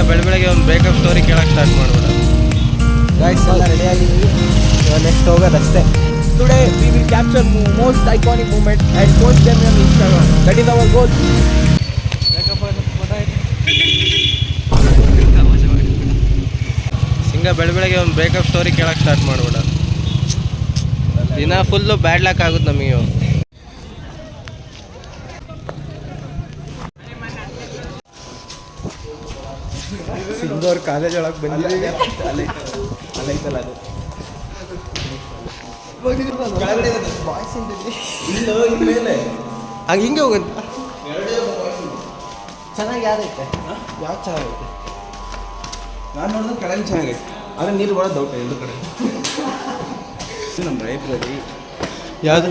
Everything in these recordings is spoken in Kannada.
ಬೆಳಗ್ಗೆ ಒಂದು ಬ್ರೇಕಪ್ ಸ್ಟೋರಿ ಕೇಳಕ್ಕೆ ಸ್ಟಾರ್ಟ್ ಮಾಡ್ಬೋಣ. ಗಾಯ್ಸ್ ಎಲ್ಲ ರೆಡಿ ಆಗಿದ್ದೀವಿ, next ಹೋಗೋದಷ್ಟೇ. Today we will capture most iconic moments and post them on Instagram. That is our goal. Singh ಬೆಳಗ್ಗೆ ಒಂದು ಬ್ರೇಕಪ್ ಸ್ಟೋರಿ ಕೇಳಕ್ಕೆ ಸ್ಟಾರ್ಟ್ ಮಾಡ್ಬೋಣ. ದಿನ ಫುಲ್ಲು ಬ್ಯಾಡ್ ಲಕ್ ಆಗುತ್ತೆ ನಮಗೆ. ಸಿಂಗೋರ್ ಕಾಲೇಜ್ ಒಳಗೆ ಬಂದಿದ್ದೀವಿ. ಅಲ್ಲೈತಲ್ಲ ಅದು ಹಂಗೆ ಹಿಂಗೆ ಹೋಗುತ್ತೆ. ಚೆನ್ನಾಗಿ ಯಾವ್ದೈತೆ? ಯಾವ್ದು ಚೆನ್ನಾಗೈತೆ? ನಾನು ನೋಡಿದ್ರೆ ಕಡೆ ಚೆನ್ನಾಗೈತೆ, ಆದರೆ ನೀರು ಬರೋದು ಡೌಟ್ ಎರಡು ಕಡೆ. ನಮ್ಮ ಲೈಬ್ರರಿ ಯಾವುದು?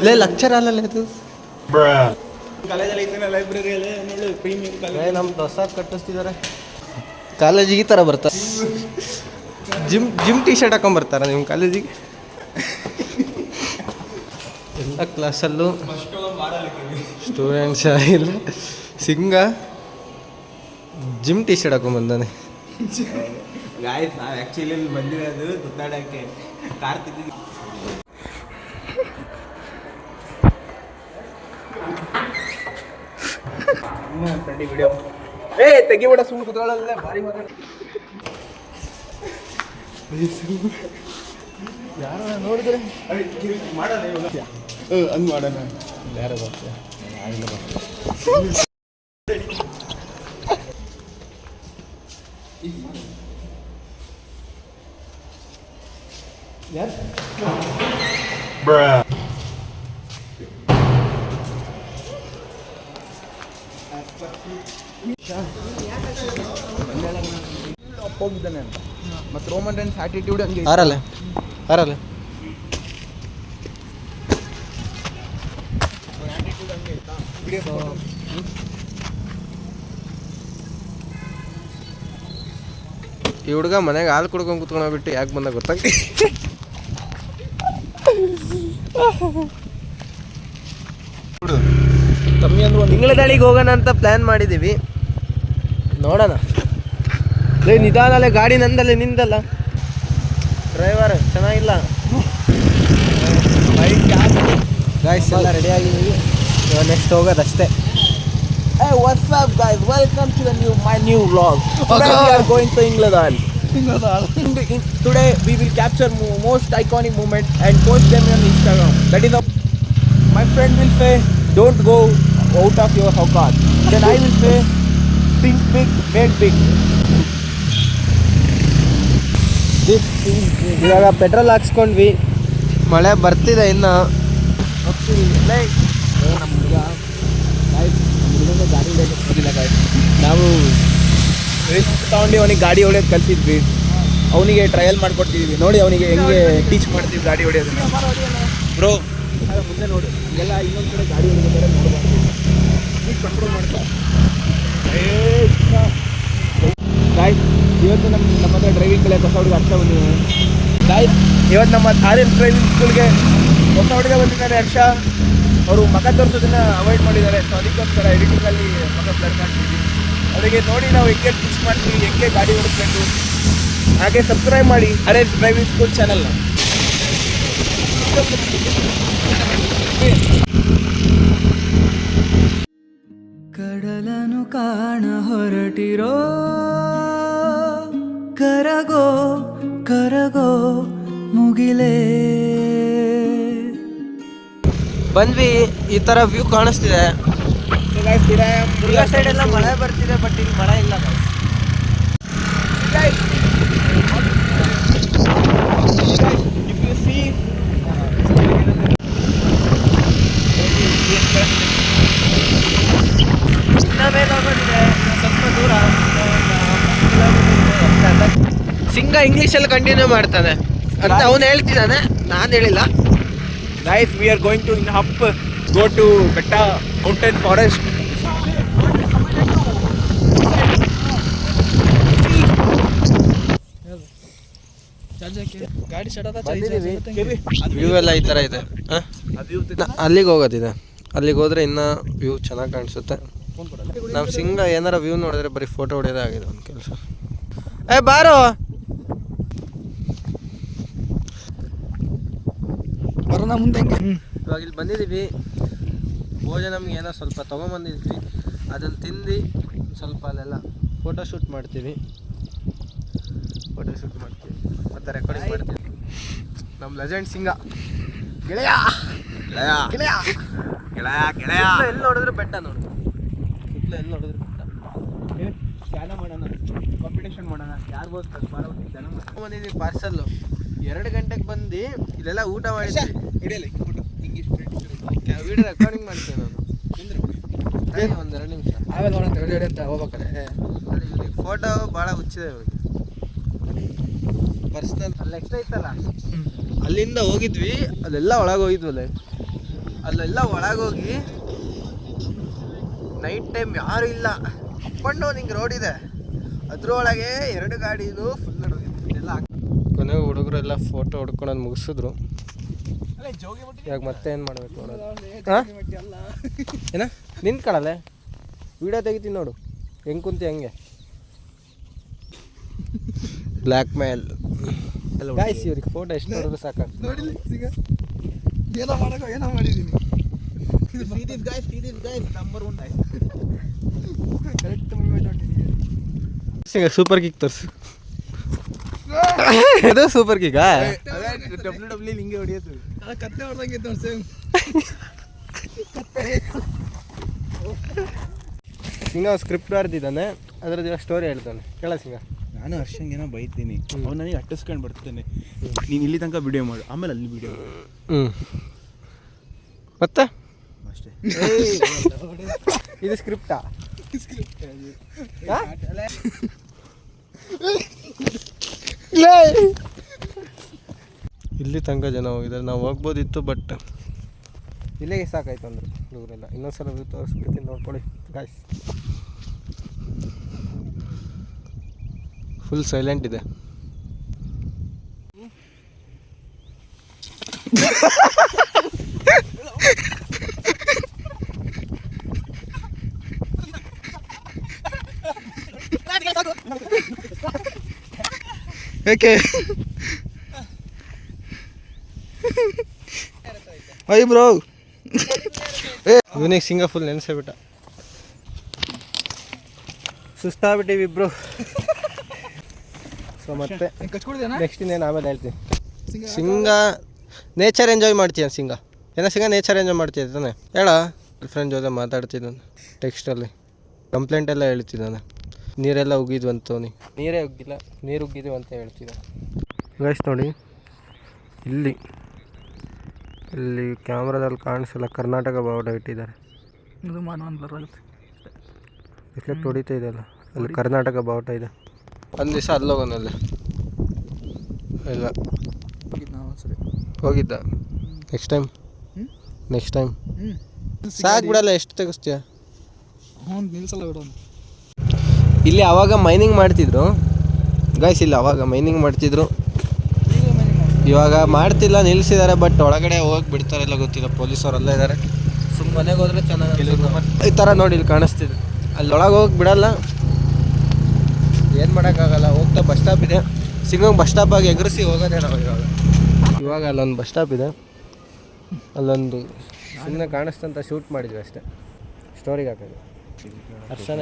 ಇಲ್ಲೇ ಲೆಕ್ಚರ್ ಅಲ್ಲಲ್ಲ ಅದು ಕಾಲೇಜಲ್ಲಿ ಐತೆ ಲೈಬ್ರರಿಯಲ್ಲಿ ನೋಡಿ ಪ್ರೀಮಿಯಂ ಕಾಲೇಜ್. ನಮ್ಮ ಪ್ರಸಾದ್ ಕಟ್ಟಿಸ್ತಿದ್ದಾರೆ. ಕಾಲೇಜಿಗೆ ಈ ಥರ ಬರ್ತಾರೆ, ಜಿಮ್ ಟಿ ಶರ್ಟ್ ಹಾಕೊಂಬರ್ತಾರ ನಿಮ್ಮ ಕಾಲೇಜಿಗೆ. ಎಲ್ಲ ಕ್ಲಾಸಲ್ಲೂ ಸ್ಟೂಡೆಂಟ್ಸ್ ಇಲ್ಲ. Singh gym T shirt ಹಾಕೊಂಬಂದಾನೆ. Guys ನಾವು ಆ್ಯಕ್ಚುಲಿ ಇಲ್ಲಿ ಬಂದಿರೋದು ಸುತ್ತಾಡೋಕ್ಕೆ. ಕಾರ್ ತಿಂದಿದ್ದೀವಿ. ವಿಡಿಯೋ ತೆಗಿಬಿಡ, ಸುಮ್ಮನೆ ಕುತ್ಕೊಳ್ಳಲ್ಲ, ಭಾರಿ ಮಾತಾಡ. ಯಾರು ನೋಡಿದ್ರೆ ಮಾಡೋಣ ಇವಾಗ, ಹಂಗೆ ಮಾಡೋಣ. ಯಾರು ಬರ್ತಾರೆ? ಯಾರು? ಹೋಗಿದ್ದಾನೆ ಅಂತ ಮತ್ತು ರೋಮನ್ ರೆನ್ಸ್ ಆಟಿಟ್ಯೂಡ್ ಹಂಗೆ ಆರಲ್ಲ ಆರಲ್ಲ ಈ ಹುಡುಗ ಮನೆಗೆ ಹಾಲು ಕುಡ್ಕೊಂಡು ಕುತ್ಕೊಂಡ್ಬಿಟ್ಟು ಯಾಕೆ ಬಂದ ಗೊತ್ತಾಗ್ತಿ. ಕಮ್ಮಿ ಅಂದ್ರೆ ಒಂದು ತಿಂಗಳ ದಾಳಿಗೆ ಹೋಗೋಣ ಅಂತ ಪ್ಲ್ಯಾನ್ ಮಾಡಿದ್ದೀವಿ, ನೋಡೋಣ. ನಿಧಾನಲ್ಲೇ ಗಾಡಿ ನಂದಲ್ಲೇ ನಿಂದಲ್ಲ, ಡ್ರೈವರ್ ಚೆನ್ನಾಗಿಲ್ಲ. ಗಾಯ್ಸ್ ಎಲ್ಲ ರೆಡಿ ಆಗಿದ್ದೀವಿ, next ಹೋಗೋದಷ್ಟೇ. Hey, what's up, guys? Welcome to my new vlog. Today we are going to England. Today we will capture most iconic moments and post them on Instagram. That is my friend will say, don't go out of your house. Then I will say, think big, make big. ಇವಾಗ ಪೆಟ್ರೋಲ್ ಹಾಕ್ಸ್ಕೊಂಡ್ವಿ, ಮಳೆ ಬರ್ತಿದೆ ಇನ್ನು. ಗಾಡಿ ಹೊಡಿಯೋದಿಲ್ಲ ಗಾಡಿ. ನಾವು ರಿಸ್ಕ್ ತಗೊಂಡು ಅವನಿಗೆ ಗಾಡಿ ಹೊಡೆಯೋದು ಕಲ್ತಿದ್ವಿ, ಅವನಿಗೆ ಟ್ರಯಲ್ ಮಾಡ್ಕೊಡ್ತಿದ್ವಿ. ನೋಡಿ ಅವನಿಗೆ ಹೆಂಗೆ ಟೀಚ್ ಮಾಡ್ತೀವಿ ಗಾಡಿ ಹೊಡೆಯೋದನ್ನ. ಬ್ರೋ ಮುಂದೆ ನೋಡಿ, ಎಲ್ಲ ಇನ್ನೊಂದು ಕಡೆ ಗಾಡಿ ಹೊಡಿಬೇಕಾದ್ರೆ ನೋಡಬಾರ್ದು, ಕಂಟ್ರೋಲ್ ಮಾಡ್ತಾ. ಗಾಯ್ಸ್ ಇವತ್ತು ನಮ್ಮ ಹತ್ರ ಡ್ರೈವಿಂಗ್ ಕಲಿಯೋಕೆ ಹೊಸ ಹುಡುಗ ಹರ್ಷ ಬಂದಿದ್ದಾನೆ. ಗಾಯ್ಸ್ ಇವತ್ತು ನಮ್ಮ RS ಡ್ರೈವಿಂಗ್ ಸ್ಕೂಲ್ಗೆ ಹೊಸ ಹುಡುಗ ಬಂದಿದ್ದಾರೆ ಹರ್ಷ. ಅವರು ಮಗ ತೋರಿಸೋದನ್ನ ಅವಾಯ್ಡ್ ಮಾಡಿದ್ದಾರೆ, ಸೊ ಅದಕ್ಕೋಸ್ಕರ ಎಡಿಟಿಂಗಲ್ಲಿ ಮಗ ಬ್ಲರ್ ಮಾಡ್ತಿದ್ವಿ. ಅವರಿಗೆ ನೋಡಿ ನಾವು ಹೆಂಗೆ ಟೀಚ್ ಮಾಡ್ತೀವಿ, ಹೆಂಗೆ ಗಾಡಿ ಓಡಿಸ್ಬೇಕು. ಹಾಗೆ ಸಬ್ಸ್ಕ್ರೈಬ್ ಮಾಡಿ RS ಡ್ರೈವಿಂಗ್ ಸ್ಕೂಲ್ ಚಾನಲ್ನ. ಕಡಲನು ಕಾಣ ಹೊರಟಿರೋ ಕರಗೋ ಕರಗೋ ಮುಗಿಲೇ. ಬಂದ್ವಿ, ಈ ಥರ ವ್ಯೂ ಕಾಣಿಸ್ತಿದೆ. ದುರ್ಗಾ ಸೈಡ್ ಎಲ್ಲ ಮಳೆ ಬರ್ತಿದೆ, ಬಟ್ ಇಲ್ಲಿ ಮಳೆ ಇಲ್ಲ. If you see ಸ್ವಲ್ಪ ದೂರ ಸಿಂಗ ಇಂಗ್ಲೀಷಲ್ಲಿ ಕಂಟಿನ್ಯೂ ಮಾಡ್ತಾನೆ ಅಂತ ಅವನು ಹೇಳ್ತಿದ್ದಾನೆ, ನಾನು ಹೇಳಿಲ್ಲ. guys, we are going to in up go to Betta Mountain Forest. ಗಾಡಿ ವ್ಯೂ ಎಲ್ಲ ಈ ಥರ ಇದೆ. ಅಲ್ಲಿಗೆ ಹೋಗೋದಿದೆ, ಅಲ್ಲಿಗೆ ಹೋದರೆ ಇನ್ನೂ ವ್ಯೂ ಚೆನ್ನಾಗಿ ಕಾಣಿಸುತ್ತೆ. ನಾವು ಸಿಂಗ ಏನಾರ ವ್ಯೂ ನೋಡಿದ್ರೆ ಬರೀ ಫೋಟೋ ಹೊಡೆಯೋದೇ ಆಗಿದೆ ಒಂದು ಕೆಲಸ. ಬಾರೋ ಬರೋಣ ಮುಂದೆ ಹೆಂಗೆ. ಇವಾಗ ಇಲ್ಲಿ ಬಂದಿದ್ದೀವಿ, ಭೋಜನ ನಮ್ಗೆ ಏನೋ ಸ್ವಲ್ಪ ತೊಗೊಂಬಂದಿದ್ವಿ, ಅದನ್ನು ತಿಂದು ಸ್ವಲ್ಪ ಅಲ್ಲೆಲ್ಲ ಫೋಟೋಶೂಟ್ ಮಾಡ್ತೀವಿ ಮತ್ತು ರೆಕಾರ್ಡಿಂಗ್ ಮಾಡ್ತೀವಿ. ನಮ್ಮ ಲೆಜೆಂಡ್ ಸಿಂಗ ಗೆಳೆಯ ಗೆಳೆಯ ಗೆಳೆಯ ಗೆಳೆಯ ಗೆಳೆಯ ಎಲ್ಲಿ ನೋಡಿದ್ರು ಬೆಟ್ಟ ನೋಡಿ, ಸುತ್ತಲೂ ಎಲ್ಲಿ ನೋಡಿದ್ರು ಬೆಟ್ಟ. ಧ್ಯಾನ ಮಾಡೋಣ, ಕಾಂಪಿಟೇಷನ್ ಮಾಡೋಣ, ಯಾರು ಧ್ಯಾನ ಮಾಡೋಣ. ಬಂದಿದ್ದೀವಿ ಪಾರ್ಸಲ್ಲು 2 ಗಂಟೆಗೆ ಬಂದು ಇಲ್ಲೆಲ್ಲ ಊಟ ಮಾಡಿದ್ವಿ. ವಿಡಿಯೋ ರೆಕಾರ್ಡಿಂಗ್ ಮಾಡ್ತೀನಿ ನಾನು, ಒಂದು 2 ನಿಮಿಷ ಆಮೇಲೆ ನೋಡೋಣ ರೆಡಿ ಅಂತ ಹೋಗ್ಬೇಕಾರೆ. ಫೋಟೋ ಭಾಳ ಹುಚ್ಚಿದೆ ಇವಾಗ. ಪರ್ಸ್ನಲ್ ಅಲ್ಲಿ ನೆಕ್ಸ್ಟ್ ಐತಲ್ಲ, ಅಲ್ಲಿಂದ ಹೋಗಿದ್ವಿ, ಅಲ್ಲೆಲ್ಲ ಒಳಗೆ ಹೋಗಿದ್ವಲ್ಲ, ಅಲ್ಲೆಲ್ಲ ಒಳಗೋಗಿ ನೈಟ್ ಟೈಮ್ ಯಾರು ಇಲ್ಲ, ಕೊಂಡು ನಿಂಗೆ ರೋಡ್ ಇದೆ, ಅದ್ರೊಳಗೆ 2 ಗಾಡಿದು ಫುಲ್ ಹೋಗಿದ್ವಿ ಎಲ್ಲ. ಕೊನೆಗೆ ಹುಡುಗರೆಲ್ಲ ಫೋಟೋ ಹೊಡ್ಕೊಂಡು ಮುಗಿಸಿದ್ರು. ಇವಾಗ ಮತ್ತೆ ಏನು ಮಾಡ್ಬೇಕು ನೋಡೋದು. ಹಾಂ ಏನ ನಿಂತ್ಕೊಳ್ಳಲೆ ವಿಡಿಯೋ ತೆಗಿತೀನಿ ನೋಡು, ಹೆಂಗೆ ಕುಂತಿ ಹಂಗೆ. ಬ್ಲ್ಯಾಕ್ ಮೇಲ್ ಗಾಯ್ಸ್, ಇವ್ರಿಗೆ ಫೋಟೋ ಎಷ್ಟು ನೋಡಿದ್ರು ಸಾಕಾಗ್ತದೆ. ನೋಡಿಲ್ಲ ಈಗ ಏನೋ ಮಾಡಿದ್ದೀನಿ. ಕರೆಕ್ಟ್ ಮೂಮೆಂಟ್ ಹೊಂಟಿದ್ದೀನಿ. ಸೂಪರ್ ಕಿಕ್ ತೋರಿಸು. ಇದು ಸೂಪರ್ ಕಿಕ್ಕಾ? WWE ಹಿಂಗೆ ಹೊಡಿಯೋದು. ಕತ್ತೆ ಹೊಡೆದಂಗೆ ತೋರಿಸಿ. ಸಿಂಗ ಸ್ಕ್ರಿಪ್ಟ್ ಬರ್ದಿದ್ದಾನೆ, ಅದರದ್ದು ಸ್ಟೋರಿ ಹೇಳ್ತಾನೆ. ಕೇಳ ಸಿಂಗ. ನಾನು ಹರ್ಷಂಗೆ ಏನೋ ಬೈತೀನಿ, ಅವ್ನು ನನಗೆ ಅಟ್ಟಿಸ್ಕೊಂಡು ಬರ್ತಾನೆ, ನೀನು ಇಲ್ಲಿ ತನಕ ವಿಡಿಯೋ ಮಾಡು, ಆಮೇಲೆ ಅಲ್ಲಿ ವಿಡಿಯೋ ಮತ್ತೆ ಅಷ್ಟೇ. ಇದು ಸ್ಕ್ರಿಪ್ಟಾ? ಇಲ್ಲಿ ತನಕ ಜನ ಹೋಗಿದ್ದಾರೆ, ನಾವು ಹೋಗ್ಬೋದಿತ್ತು, ಬಟ್ ಇಲ್ಲೇ ಸಾಕಾಯ್ತು ಅಂದರು ಹುಡುಗರೆಲ್ಲ. ಇನ್ನೊಂದ್ಸಲ ತೋರಿಸ್ಬಿಡ್ತೀನಿ, ನೋಡ್ಕೊಳ್ಳಿ ಗಾಯ್ಸ್. ಫುಲ್ ಸೈಲೆಂಟ್ ಇದೆ. ಏಕೆ ಅಯ್ಯ ಬ್ರೋ, ಇವನಿಗೆ ಸಿಂಗ ಫುಲ್ ನೆನೆಸೇ ಬಿಟ್ಟ. ಸುಸ್ತಾಗ್ಬಿಟ್ಟಿವಿ ಇಬ್ರು. ಸೊ ಮತ್ತೆ ನೆಕ್ಸ್ಟ್ ಇನ್ನೇನು ಆಮೇಲೆ ಹೇಳ್ತೀನಿ. ಸಿಂಗ ನೇಚರ್ ಎಂಜಾಯ್ ಮಾಡ್ತೀಯ ಸಿಂಗ? ಏನೋ ಸಿಂಗ ನೇಚರ್ ಎಂಜಾಯ್ ಮಾಡ್ತೀಯ ತಾನೆ? ಹೇಳ. ಫ್ರೆಂಡ್ ಜೊತೆ ಮಾತಾಡ್ತಿದ್ದಾನೆ ಟೆಕ್ಸ್ಟಲ್ಲಿ, ಕಂಪ್ಲೇಂಟ್ ಎಲ್ಲ ಹೇಳ್ತಿದ್ದಾನೆ. ನೀರೆಲ್ಲ ಉಗಿದ್ವಂತವನಿ, ನೀರೇ ಉಗ್ಗಿಲ್ಲ, ನೀರು ಉಗ್ಗಿದ್ದೀವಿ ಅಂತ ಹೇಳ್ತಿದ್ದ. ಗೈಸ್ ನೋಡಿ, ಇಲ್ಲಿ ಕ್ಯಾಮ್ರಾದಲ್ಲಿ ಕಾಣಿಸಲ್ಲ, ಕರ್ನಾಟಕ ಬಾವುಟ ಇಟ್ಟಿದ್ದಾರೆ. ರಿಫ್ಲೆಕ್ಟ್ ಹೊಡಿತಾ ಇದೆಯಲ್ಲ, ಅಲ್ಲಿ ಕರ್ನಾಟಕ ಬಾವುಟ ಇದೆ. ಒಂದು ದಿವಸ ಅಲ್ಲೋಗೋನಲ್ಲಿ ಇಲ್ಲ ಹೋಗಿದ್ದ. ನೆಕ್ಸ್ಟ್ ಟೈಮ್ ಸಾಕು ಬಿಡಲ್ಲ, ಎಷ್ಟು ತೆಗಿಸ್ತೀಯ? ನಿಲ್ಸಲ್ಲ ಬಿಡು. ಇಲ್ಲಿ ಅವಾಗ ಮೈನಿಂಗ್ ಮಾಡ್ತಿದ್ರು ಗೈಸ್, ಇಲ್ಲಿ ಅವಾಗ ಮೈನಿಂಗ್ ಮಾಡ್ತಿದ್ರು, ಇವಾಗ ಮಾಡ್ತಿಲ್ಲ, ನಿಲ್ಲಿಸಿದ್ದಾರೆ. ಬಟ್ ಒಳಗಡೆ ಹೋಗಿ ಬಿಡ್ತಾರೆಲ್ಲ ಗೊತ್ತಿಲ್ಲ, ಪೊಲೀಸವರೆಲ್ಲ ಇದ್ದಾರೆ. ಸುಮ್ಮನೆ ಮನೆಗೆ ಹೋದ್ರೆ ಚೆನ್ನಾಗಿ ಈ ಥರ ನೋಡಿ ಇಲ್ಲಿ ಕಾಣಿಸ್ತಿದೆ. ಅಲ್ಲಿ ಒಳಗೆ ಹೋಗಿ ಬಿಡಲ್ಲ, ಏನು ಮಾಡೋಕ್ಕಾಗಲ್ಲ. ಹೋಗ್ತಾ ಬಸ್ ಸ್ಟಾಪ್ ಇದೆ, ಸಿಂಗಂಗೆ ಬಸ್ ಸ್ಟಾಪಾಗಿ ಎಗರಿಸಿ ಹೋಗೋದೇ ನಾವು ಇವಾಗ ಅಲ್ಲೊಂದು ಬಸ್ ಸ್ಟಾಪ್ ಇದೆ, ಅಲ್ಲೊಂದು ಸುಮ್ಮನೆ ಕಾಣಿಸ್ತಂತ ಶೂಟ್ ಮಾಡಿದ್ವಿ ಅಷ್ಟೇ, ಸ್ಟೋರಿಗೆ ಹಾಕೋದು. ಅರ್ಶನ